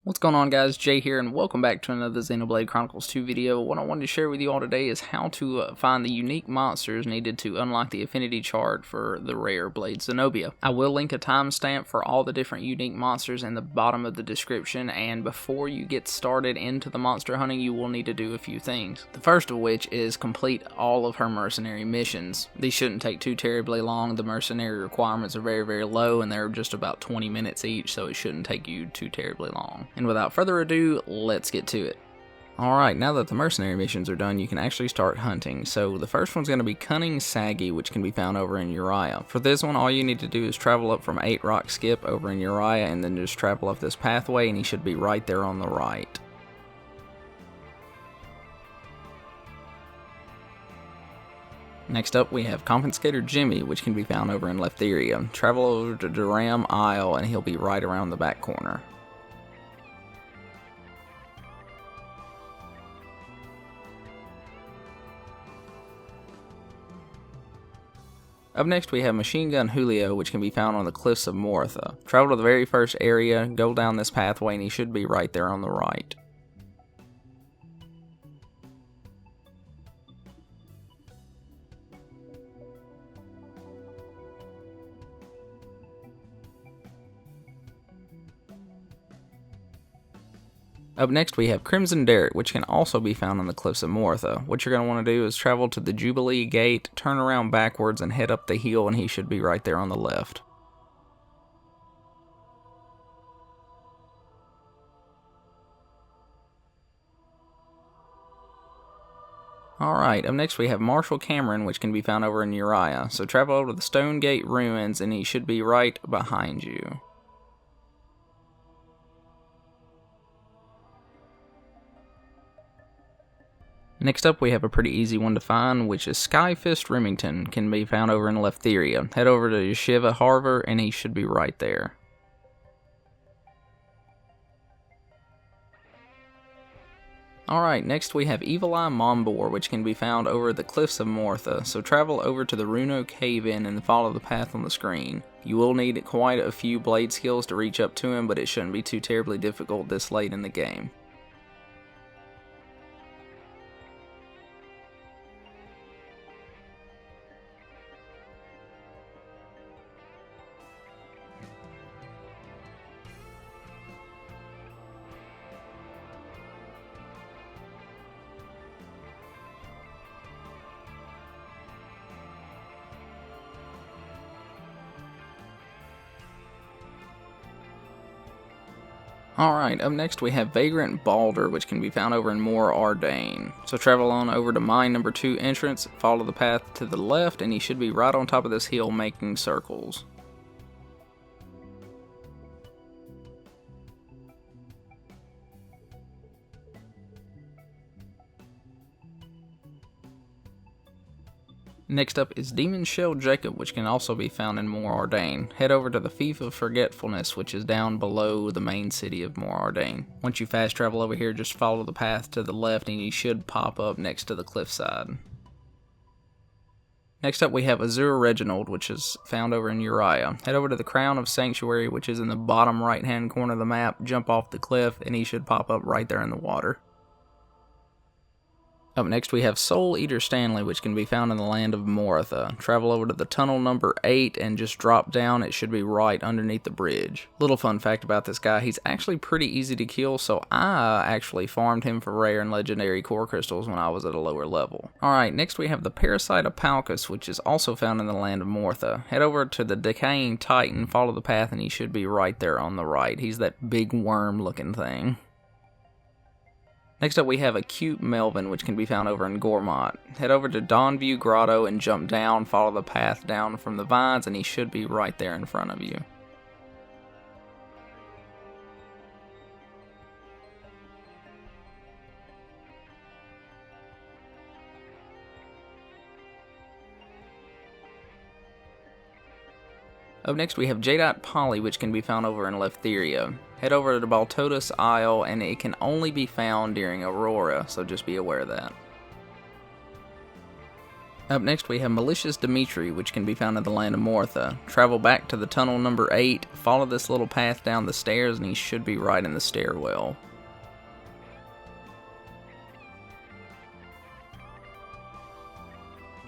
What's going on, guys? Jay here, and welcome back to another Xenoblade Chronicles 2 video. What I wanted to share with you all today is how to find the unique monsters needed to unlock the Affinity Chart for the Rare Blade Zenobia. I will link a timestamp for all the different unique monsters in the bottom of the description, and before you get started into the monster hunting, you will need to do a few things. The first of which is complete all of her mercenary missions. These shouldn't take too terribly long. The mercenary requirements are very low, and they're just about 20 minutes each, so it shouldn't take you too terribly long. And without further ado, let's get to it. Alright, now that the mercenary missions are done, you can actually start hunting. So the first one's going to be Cunning Saggie, which can be found over in Uriah. For this one, all you need to do is travel up from 8 Rock Skip over in Uriah, and then just travel up this pathway, and he should be right there on the right. Next up, we have Confiscator Jimmy, which can be found over in Leftheria. Travel over to Duram Isle, and he'll be right around the back corner. Up next, we have Machine Gun Julio, which can be found on the cliffs of Moritha. Travel to the very first area, go down this pathway, and he should be right there on the right. Up next, we have Crimson Derrick, which can also be found on the cliffs of Moritha. What you're going to want to do is travel to the Jubilee Gate, turn around backwards, and head up the hill, and he should be right there on the left. Alright, up next we have Marshal Kamron, which can be found over in Uriah. So travel over to the Stone Gate Ruins, and he should be right behind you. Next up, we have a pretty easy one to find, which is Skyfist Remington, can be found over in Leftheria. Head over to Yeshiva Harbor, and he should be right there. Alright, next we have Evileye Mambor, which can be found over the cliffs of Moritha. So travel over to the Runo Cave-In and follow the path on the screen. You will need quite a few blade skills to reach up to him, but it shouldn't be too terribly difficult this late in the game. Alright, up next we have Vagrant Baldr, which can be found over in Mor Ardain. So travel on over to mine number 2 entrance, follow the path to the left, and he should be right on top of this hill making circles. Next up is Demon Shell Jacob, which can also be found in Mor Ardain. Head over to the Fief of Forgetfulness, which is down below the main city of Mor Ardain. Once you fast travel over here, just follow the path to the left and you should pop up next to the cliffside. Next up we have Azure Reginald, which is found over in Uriah. Head over to the Crown of Sanctuary, which is in the bottom right hand corner of the map, jump off the cliff, and he should pop up right there in the water. Up next we have Soul Eater Stanley, which can be found in the land of Moritha. Travel over to the tunnel number 8 and just drop down. It should be right underneath the bridge. Little fun fact about this guy, he's actually pretty easy to kill, so I actually farmed him for rare and legendary core crystals when I was at a lower level. Alright, next we have the Parasite Aplacus, which is also found in the land of Moritha. Head over to the Decaying Titan, follow the path, and he should be right there on the right. He's that big worm looking thing. Next up we have Acute Melvyn, which can be found over in Gormott. Head over to Dawnview Grotto and jump down, follow the path down from the vines, and he should be right there in front of you. Up next we have Jadeite Polly, which can be found over in Leftheria. Head over to Baltotus Isle, and it can only be found during Aurora, so just be aware of that. Up next we have Malicious Dimitri, which can be found in the land of Mortha. Travel back to the tunnel number 8, follow this little path down the stairs, and he should be right in the stairwell.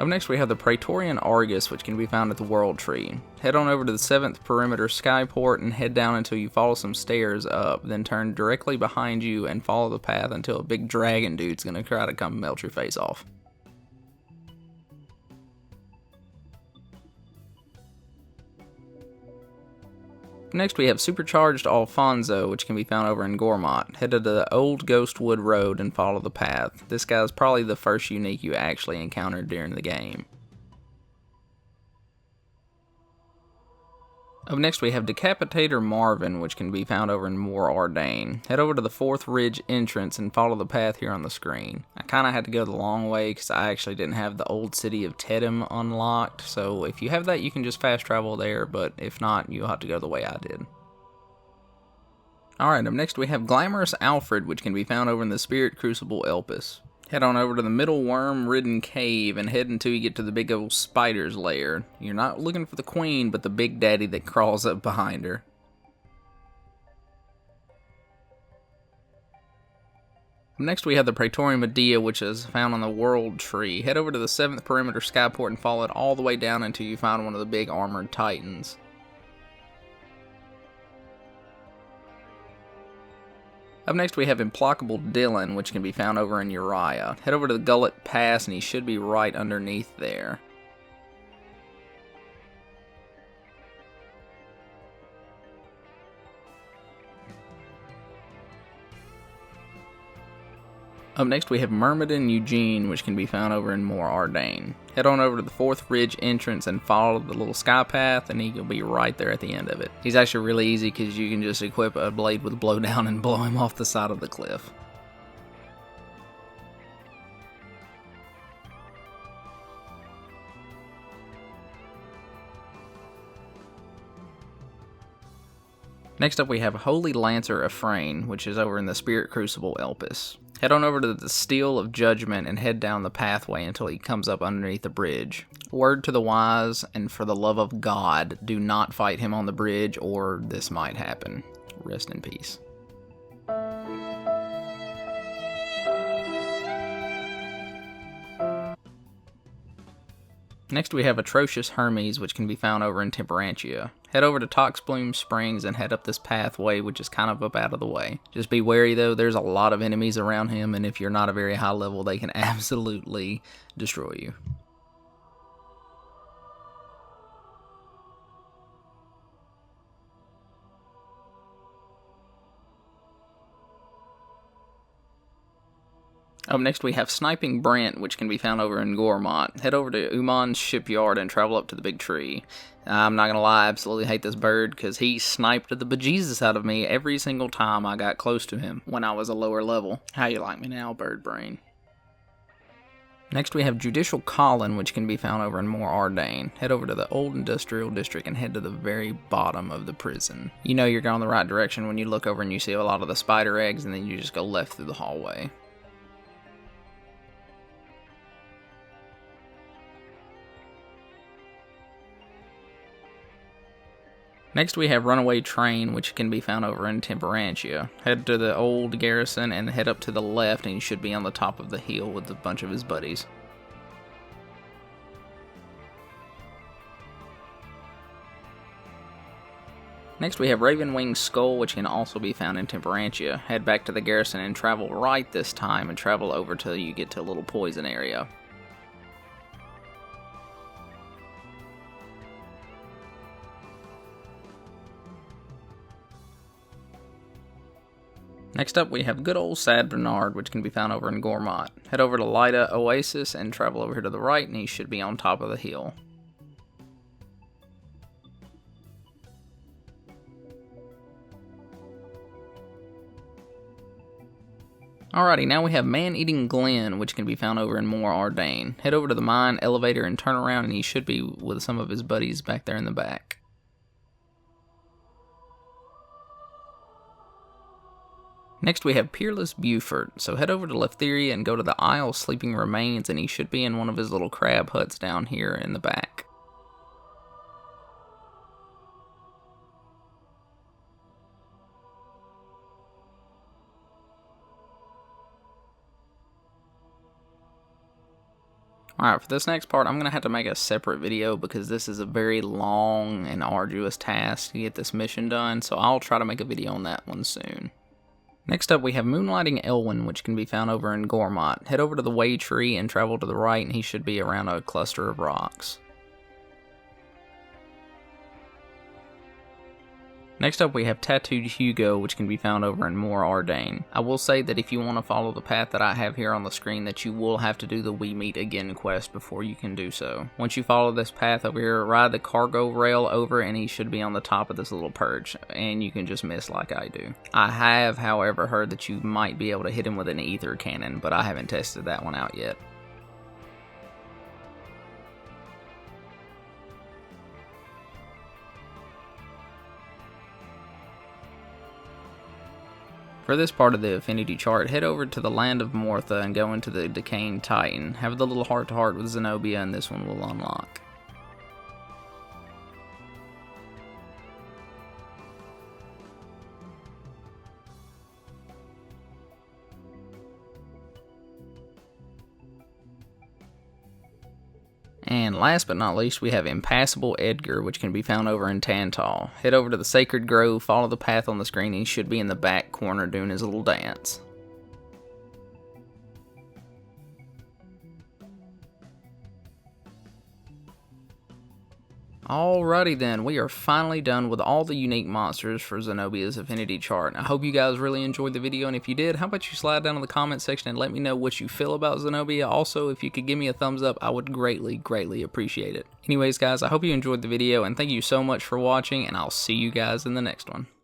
Up next we have the Praetorian Argus, which can be found at the World Tree. Head on over to the 7th perimeter skyport and head down until you follow some stairs up, then turn directly behind you and follow the path until a big dragon dude's gonna try to come melt your face off. Next we have Supercharged Alfonso, which can be found over in Gormott. Head to the Old Ghostwood Road and follow the path. This guy's probably the first unique you actually encountered during the game. Up next we have Decapitator Marvin, which can be found over in Moor Ardain. Head over to the 4th Ridge entrance and follow the path here on the screen. I kinda had to go the long way because I actually didn't have the old city of Tedham unlocked, so if you have that you can just fast travel there, but if not, you'll have to go the way I did. Alright, up next we have Glamorous Alfred, which can be found over in the Spirit Crucible Elpis. Head on over to the middle worm-ridden cave and head until you get to the big old spider's lair. You're not looking for the queen, but the big daddy that crawls up behind her. Next we have the Praetorian Medea, which is found on the World Tree. Head over to the 7th perimeter skyport and follow it all the way down until you find one of the big armored titans. Up next we have Implacable Dylan, which can be found over in Uriah. Head over to the Gullet Pass and he should be right underneath there. Up next we have Myrmidon Eugene, which can be found over in Moor Ardain. Head on over to the 4th Ridge entrance and follow the little sky path and he'll be right there at the end of it. He's actually really easy because you can just equip a blade with blowdown and blow him off the side of the cliff. Next up we have Holy Lancer Efrain, which is over in the Spirit Crucible Elpis. Head on over to the Steel of Judgment and head down the pathway until he comes up underneath the bridge. Word to the wise, and for the love of God, do not fight him on the bridge or this might happen. Rest in peace. Next we have Atrocious Hermes, which can be found over in Temperantia. Head over to Toxbloom Springs and head up this pathway, which is kind of up out of the way. Just be wary though, there's a lot of enemies around him, and if you're not a very high level, they can absolutely destroy you. Up next we have Sniping Brent, which can be found over in Gormott. Head over to Uman's shipyard and travel up to the big tree. I'm not gonna lie, I absolutely hate this bird because he sniped the bejesus out of me every single time I got close to him when I was a lower level. How you like me now, bird brain? Next we have Judicial Kollin, which can be found over in Moor Ardain. Head over to the Old Industrial District and head to the very bottom of the prison. You know you're going the right direction when you look over and you see a lot of the spider eggs, and then you just go left through the hallway. Next we have Runaway Train, which can be found over in Temperantia. Head to the old garrison and head up to the left and you should be on the top of the hill with a bunch of his buddies. Next we have Ravenwing Skull, which can also be found in Temperantia. Head back to the garrison and travel right this time and travel over till you get to a little poison area. Next up we have good old Sad Bernard, which can be found over in Gormott. Head over to Lida Oasis and travel over here to the right and he should be on top of the hill. Alrighty, now we have Man-Eating Glen, which can be found over in Moor Ardain. Head over to the mine elevator and turn around and he should be with some of his buddies back there in the back. Next we have Peerless Beaufort, so head over to Leftheria and go to the Isle Sleeping Remains, and he should be in one of his little crab huts down here in the back. Alright, for this next part, I'm going to have to make a separate video because this is a very long and arduous task to get this mission done, so I'll try to make a video on that one soon. Next up, we have Moonlighting Elwyn, which can be found over in Gormott. Head over to the Way Tree and travel to the right, and he should be around a cluster of rocks. Next up, we have Tattooed Hugo, which can be found over in More Ardain. I will say that if you want to follow the path that I have here on the screen, that you will have to do the We Meet Again quest before you can do so. Once you follow this path over here, ride the cargo rail over, and he should be on the top of this little perch, and you can just miss like I do. I have, however, heard that you might be able to hit him with an ether cannon, but I haven't tested that one out yet. For this part of the Affinity Chart, head over to the Land of Mortha and go into the Decaying Titan. Have the little heart-to-heart with Zenobia, and this one will unlock. And last but not least, we have Impassable Edgar, which can be found over in Tantal. Head over to the Sacred Grove, follow the path on the screen, and he should be in the back corner doing his little dance. Alrighty then, we are finally done with all the unique monsters for Zenobia's Affinity Chart. I hope you guys really enjoyed the video, and if you did, how about you slide down in the comment section and let me know what you feel about Zenobia. Also, if you could give me a thumbs up, I would greatly appreciate it. Anyways guys, I hope you enjoyed the video, and thank you so much for watching, and I'll see you guys in the next one.